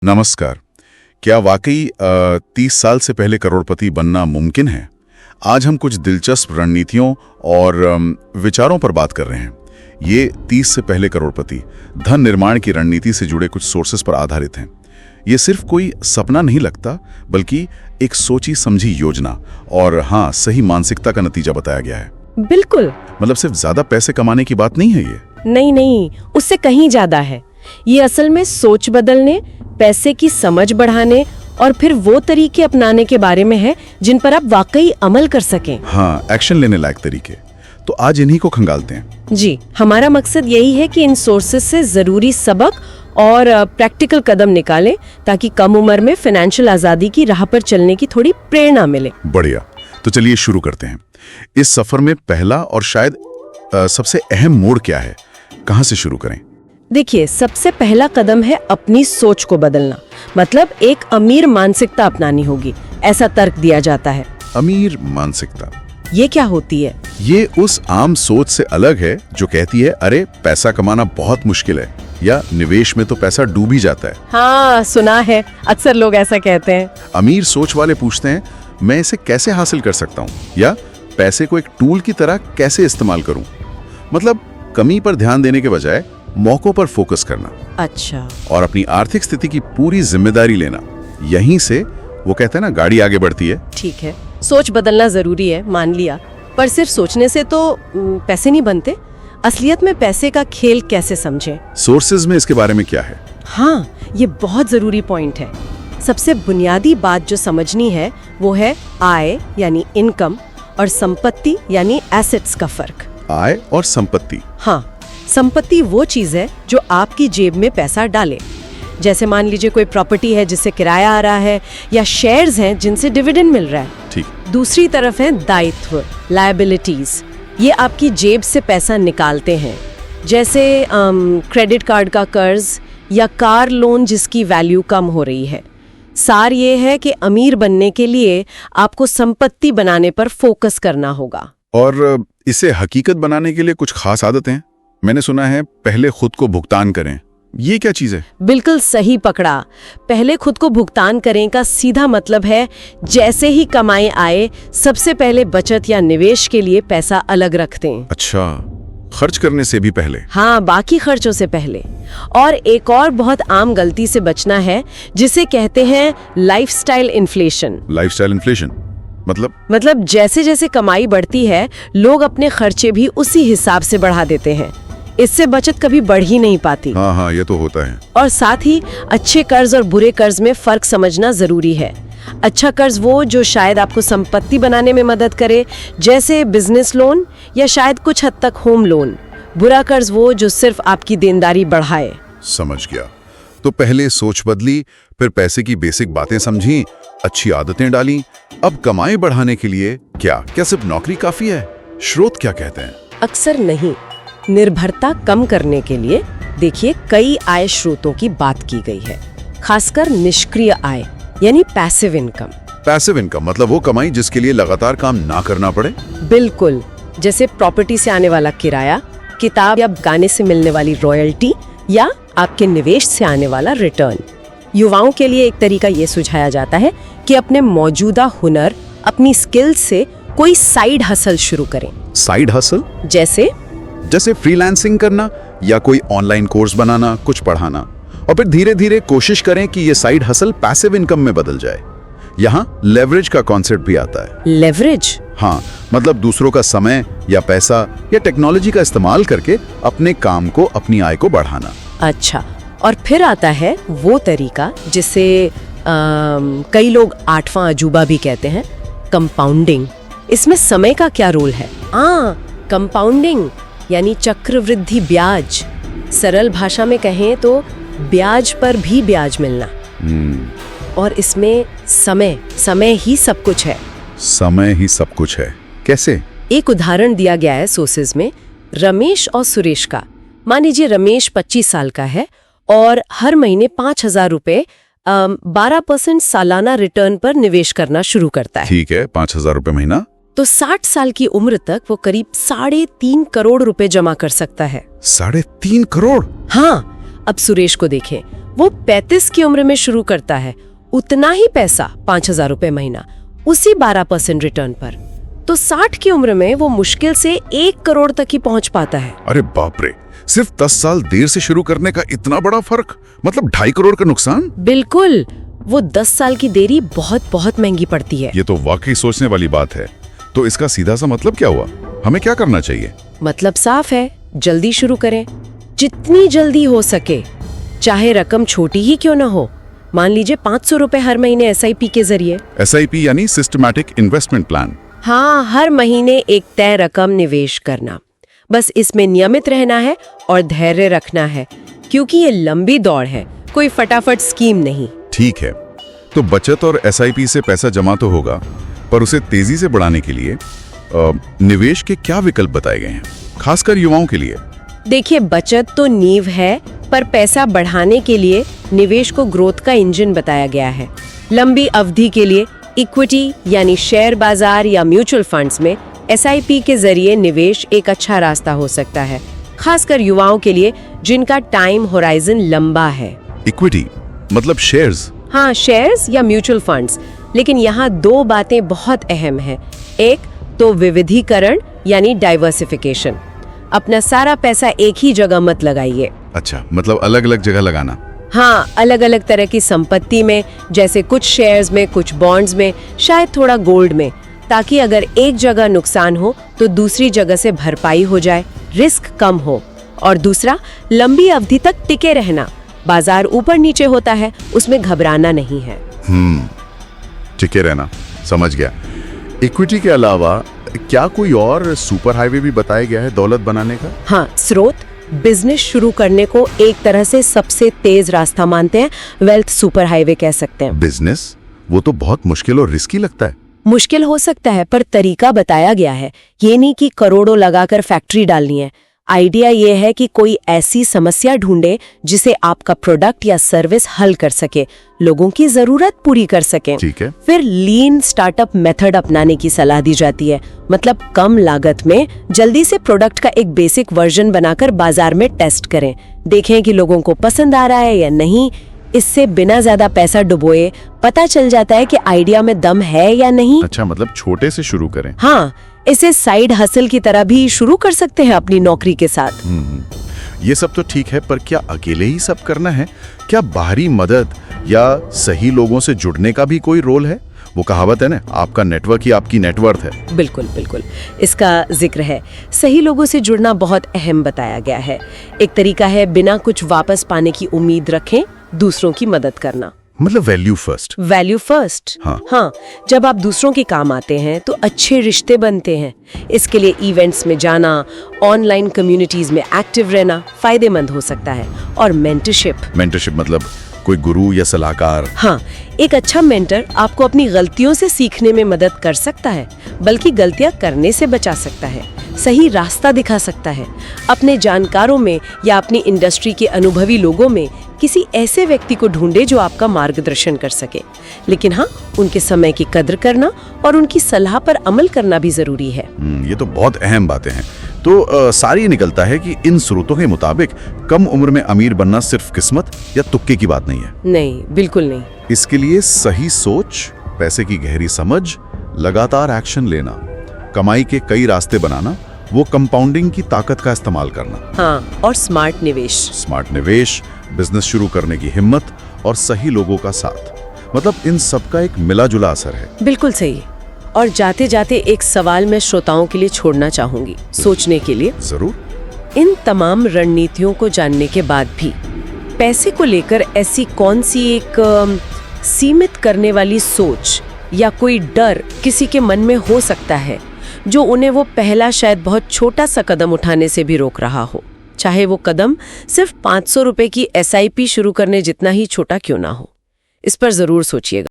नमस्कार। क्या वाकई 30 साल से पहले करोड़पति बनना मुमकिन है? आज हम कुछ दिलचस्प रणनीतियों और विचारों पर बात कर रहे हैं। ये 30 से पहले करोड़पति धन निर्माण की रणनीति से जुड़े कुछ सोर्सेस पर आधारित हैं। ये सिर्फ कोई सपना नहीं लगता, बल्कि एक सोची समझी योजना और हाँ, सही मानसिकता का नतीजा बताया गया है। बिल्कुल। मतलब सिर्फ ज्यादा पैसे कमाने की बात नहीं है ये। नहीं, उससे कहीं ज्यादा है। ये असल में सोच बदलने, पैसे की समझ बढ़ाने और फिर वो तरीके अपनाने के बारे में है जिन पर आप वाकई अमल कर सकें। हाँ, एक्शन लेने लायक तरीके। तो आज इन्हीं को खंगालते हैं। जी, हमारा मकसद यही है कि इन सोर्सेस से जरूरी सबक और प्रैक्टिकल कदम निकालें ताकि कम उम्र में फाइनेंशियल आजादी की राह पर चलने की थोड़ी प्रेरणा मिले। बढ़िया, तो चलिए शुरू करते हैं। इस सफर में पहला और शायद सबसे अहम मोड़ क्या है? कहाँ से शुरू करें? देखिए, सबसे पहला कदम है अपनी सोच को बदलना। मतलब एक अमीर मानसिकता अपनानी होगी, ऐसा तर्क दिया जाता है। अमीर मानसिकता ये क्या होती है? ये उस आम सोच से अलग है जो कहती है अरे पैसा कमाना बहुत मुश्किल है, या निवेश में तो पैसा डूब ही जाता है। हाँ, सुना है, अक्सर लोग ऐसा कहते हैं। अमीर सोच वाले पूछते हैं मैं इसे कैसे हासिल कर सकता हूँ, या पैसे को एक टूल की तरह कैसे इस्तेमाल करूँ। मतलब कमी पर ध्यान देने के बजाय मौकों पर फोकस करना। अच्छा। और अपनी आर्थिक स्थिति की पूरी जिम्मेदारी लेना। यहीं से वो कहते हैं ना, गाड़ी आगे बढ़ती है। ठीक है, सोच बदलना जरूरी है, मान लिया। पर सिर्फ सोचने से तो पैसे नहीं बनते। असलियत में पैसे का खेल कैसे समझें? सोर्सेज में इसके बारे में क्या है? हाँ, ये बहुत जरूरी पॉइंट है। सबसे बुनियादी बात जो समझनी है वो है आय यानी इनकम और संपत्ति यानी एसेट्स का फर्क। आय और संपत्ति। हाँ, संपत्ति वो चीज है जो आपकी जेब में पैसा डाले। जैसे मान लीजिए कोई प्रॉपर्टी है जिससे किराया आ रहा है, या शेयर्स हैं जिनसे डिविडेंड मिल रहा है। ठीक। दूसरी तरफ है दायित्व, लायबिलिटीज। ये आपकी जेब से पैसा निकालते हैं, जैसे क्रेडिट कार्ड का कर्ज या कार लोन जिसकी वैल्यू कम हो रही है। सार ये है कि अमीर बनने के लिए आपको संपत्ति बनाने पर फोकस करना होगा। और इसे हकीकत बनाने के लिए कुछ खास आदतें हैं। मैंने सुना है पहले खुद को भुगतान करें। ये क्या चीज है? बिल्कुल सही पकड़ा। पहले खुद को भुगतान करें का सीधा मतलब है जैसे ही कमाई आए सबसे पहले बचत या निवेश के लिए पैसा अलग रख दें। अच्छा, खर्च करने से भी पहले? हाँ, बाकी खर्चों से पहले। और एक और बहुत आम गलती से बचना है जिसे कहते हैं लाइफस्टाइल इन्फ्लेशन। लाइफस्टाइल इन्फ्लेशन मतलब जैसे जैसे कमाई बढ़ती है लोग अपने खर्चे भी उसी हिसाब से बढ़ा देते हैं। इससे बचत कभी बढ़ ही नहीं पाती। हाँ, ये तो होता है। और साथ ही अच्छे कर्ज और बुरे कर्ज में फर्क समझना जरूरी है। अच्छा कर्ज वो जो शायद आपको संपत्ति बनाने में मदद करे, जैसे बिजनेस लोन या शायद कुछ हद तक होम लोन। बुरा कर्ज वो जो सिर्फ आपकी देनदारी बढ़ाए। समझ गया। तो पहले सोच बदली, फिर पैसे की बेसिक बातें समझी, अच्छी आदतें डाली। अब कमाई बढ़ाने के लिए क्या सिर्फ नौकरी काफी है? स्रोत क्या कहते हैं? अक्सर नहीं। निर्भरता कम करने के लिए देखिए कई आय स्रोतों की बात की गई है, खासकर निष्क्रिय आय यानी पैसिव इनकम। पैसिव इनकम मतलब वो कमाई जिसके लिए लगातार काम ना करना पड़े। बिल्कुल, जैसे प्रॉपर्टी से आने वाला किराया, किताब या गाने से मिलने वाली रॉयल्टी, या आपके निवेश से आने वाला रिटर्न। युवाओं के लिए एक तरीका ये सुझाया जाता है कि अपने मौजूदा हुनर, अपनी स्किल से कोई साइड हसल शुरू करें। साइड हसल जैसे फ्रीलांसिंग करना या कोई ऑनलाइन कोर्स बनाना, कुछ पढ़ाना, और फिर धीरे धीरे कोशिश करें कि ये साइड हसल पैसिव इनकम में बदल जाए। यहाँ लेवरेज का कॉन्सेप्ट भी आता है। लेवरेज? हाँ, मतलब दूसरों का समय या पैसा या टेक्नोलॉजी का इस्तेमाल करके अपने काम को, अपनी आय को बढ़ाना। अच्छा, और फिर आता है वो तरीका जिसे कई लोग 8वां अजूबा भी कहते हैं, कंपाउंडिंग। इसमें समय का क्या रोल है? कंपाउंडिंग यानी चक्रवृद्धि ब्याज। सरल भाषा में कहें तो ब्याज पर भी ब्याज मिलना। और इसमें समय ही सब कुछ है। समय ही सब कुछ है कैसे? एक उदाहरण दिया गया है सोर्सेज में, रमेश और सुरेश का। मान लीजिए रमेश 25 साल का है और हर महीने 5,000 रुपए 12% सालाना रिटर्न पर निवेश करना शुरू करता है। ठीक है, 5,000 रुपए महीना। तो 60 साल की उम्र तक वो करीब 3.5 करोड़ रुपए जमा कर सकता है। 3.5 करोड़? हाँ, अब सुरेश को देखें, वो 35 की उम्र में शुरू करता है, उतना ही पैसा 5,000 रुपए महीना, उसी 12% रिटर्न पर, तो 60 की उम्र में वो मुश्किल से 1 करोड़ तक ही पहुंच पाता है। अरे बाप रे, सिर्फ 10 साल देर से शुरू करने का इतना बड़ा फर्क, मतलब 2.5 करोड़ का नुकसान। बिल्कुल, वो 10 साल की देरी बहुत बहुत महंगी पड़ती है। ये तो वाकई सोचने वाली बात है। तो इसका सीधा सा मतलब क्या हुआ? हमें क्या करना चाहिए? मतलब साफ है, जल्दी शुरू करें, जितनी जल्दी हो सके, चाहे रकम छोटी ही क्यों ना हो। मान लीजिए 500 रुपए हर महीने SIP के जरिए। SIP यानी सिस्टमैटिक इन्वेस्टमेंट प्लान। हाँ, हर महीने एक तय रकम निवेश करना। बस इसमें नियमित रहना है और धैर्य रखना है, क्योंकि ये लंबी दौड़ है, कोई फटाफट स्कीम नहीं। ठीक है, तो बचत और SIP से पैसा जमा तो होगा, पर उसे तेजी से बढ़ाने के लिए निवेश के क्या विकल्प बताए गए हैं, खासकर युवाओं के लिए? देखिए, बचत तो नींव है, पर पैसा बढ़ाने के लिए निवेश को ग्रोथ का इंजन बताया गया है। लंबी अवधि के लिए इक्विटी यानी शेयर बाजार या म्यूचुअल फंड्स में SIP के जरिए निवेश एक अच्छा रास्ता हो सकता है, खासकर युवाओं के लिए जिनका टाइम होराइजन लंबा है। इक्विटी मतलब शेयर्स? हाँ, शेयर्स या म्यूचुअल फंड्स, लेकिन यहाँ 2 बातें बहुत अहम हैं। एक तो विविधीकरण यानी डाइवर्सिफिकेशन। अपना सारा पैसा एक ही जगह मत लगाइए। अच्छा, मतलब अलग अलग जगह लगाना। हाँ, अलग अलग तरह की संपत्ति में, जैसे कुछ शेयर्स में, कुछ बॉन्ड्स में, शायद थोड़ा गोल्ड में, ताकि अगर एक जगह नुकसान हो तो दूसरी जगह से भरपाई हो जाए, रिस्क कम हो। और दूसरा, लंबी अवधि तक टिके रहना। बाजार ऊपर नीचे होता है, उसमें घबराना नहीं है। टिके रहना, समझ गया। इक्विटी के अलावा क्या कोई और सुपर हाईवे भी बताया गया है दौलत बनाने का? हाँ, स्रोत बिजनेस शुरू करने को एक तरह से सबसे तेज रास्ता मानते हैं, वेल्थ सुपर हाईवे कह सकते हैं। बिजनेस? वो तो बहुत मुश्किल और रिस्की लगता है। मुश्किल हो सकता है, पर तरीका बताया गया है। ये नहीं कि करोड़ों लगाकर फैक्ट्री डालनी है। आइडिया ये है कि कोई ऐसी समस्या ढूंढे जिसे आपका प्रोडक्ट या सर्विस हल कर सके, लोगों की जरूरत पूरी कर सके। ठीक है। फिर लीन स्टार्टअप मेथड अपनाने की सलाह दी जाती है, मतलब कम लागत में जल्दी से प्रोडक्ट का एक बेसिक वर्जन बनाकर बाजार में टेस्ट करें, देखें कि लोगों को पसंद आ रहा है या नहीं। इससे बिना ज्यादा पैसा डुबोए पता चल जाता है कि आइडिया में दम है या नहीं। अच्छा, मतलब छोटे से शुरू करें। हाँ, इसे साइड हसल की तरह भी शुरू कर सकते हैं अपनी नौकरी के साथ। ये सब तो ठीक है, पर क्या अकेले ही सब करना है? क्या बाहरी मदद या सही लोगों से जुड़ने का भी कोई रोल है? वो कहावत है ना, आपका नेटवर्क ही आपकी नेटवर्थ है। बिल्कुल बिल्कुल, इसका जिक्र है। सही लोगों से जुड़ना बहुत अहम बताया गया है। एक तरीका है बिना कुछ वापस पाने की उम्मीद रखें दूसरों की मदद करना, मतलब वैल्यू फर्स्ट। Value first. हाँ, जब आप दूसरों के काम आते हैं तो अच्छे रिश्ते बनते हैं। इसके लिए इवेंट्स में जाना, ऑनलाइन कम्युनिटीज में एक्टिव रहना फायदेमंद हो सकता है। और मेंटरशिप मतलब कोई गुरु या सलाहकार? हाँ, एक अच्छा मेंटर आपको अपनी गलतियों से सीखने में मदद कर सकता है, बल्कि गलतियां करने से बचा सकता है, सही रास्ता दिखा सकता है। अपने जानकारों में या अपनी इंडस्ट्री के अनुभवी लोगों में किसी ऐसे व्यक्ति को ढूंढे जो आपका मार्गदर्शन कर सके। लेकिन हाँ, उनके समय की कद्र करना और उनकी सलाह पर अमल करना भी जरूरी है। ये तो बहुत अहम बातें हैं। तो सारी निकलता है कि इन स्रोतों के मुताबिक कम उम्र में अमीर बनना सिर्फ किस्मत या तुक्के की बात नहीं है। नहीं, बिल्कुल नहीं। इसके लिए सही सोच, पैसे की गहरी समझ, लगातार एक्शन लेना, कमाई के कई रास्ते बनाना, वो कंपाउंडिंग की ताकत का इस्तेमाल करना। हाँ, और स्मार्ट निवेश, बिजनेस शुरू करने की हिम्मत और सही लोगों का साथ, मतलब इन सब का एक मिला जुला असर है। बिल्कुल सही। और जाते जाते एक सवाल मैं श्रोताओं के लिए छोड़ना चाहूंगी सोचने के लिए। जरूर। इन तमाम रणनीतियों को जानने के बाद भी पैसे को लेकर ऐसी कौन सी एक सीमित करने वाली सोच या कोई डर किसी के मन में हो सकता है जो उन्हें वो पहला शायद बहुत छोटा सा कदम उठाने से भी रोक रहा हो, चाहे वो कदम सिर्फ 500 रुपए की SIP शुरू करने जितना ही छोटा क्यों ना हो। इस पर जरूर सोचिएगा।